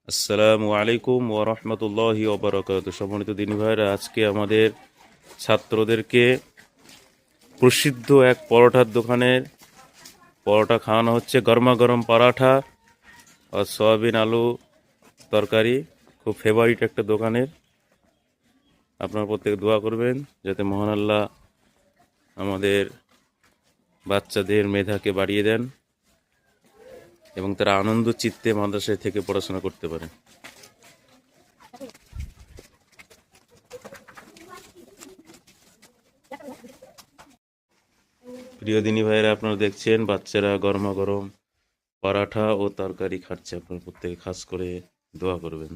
আসসালামু আলাইকুম ওয়া রাহমাতুল্লাহি ওয়া বারাকাতুহু। সম্মানিত দিনী ভাইরা, আজকে আমাদের ছাত্রদেরকে প্রসিদ্ধ এক পরোটার দোকানের পরোটা খাওয়ানো হচ্ছে। গরমা গরম পরাঠা আর সয়াবিন আলু তরকারি, খুব ফেভারিট একটা দোকানের। আপনার প্রত্যেকে দোয়া করবেন যাতে মহান আল্লাহ আমাদের বাচ্চাদের মেধাকে বাড়িয়ে দেন এবং তারা আনন্দ চিত্তে মাদ্রাসায় থেকে পড়াশোনা করতে পারে। প্রিয় দিনী ভাইরা, আপনারা দেখছেন বাচ্চারা গরমা গরম পরাঠা ও তরকারি খাচ্ছে। আপনার প্রত্যেকে খাস করে দোয়া করবেন।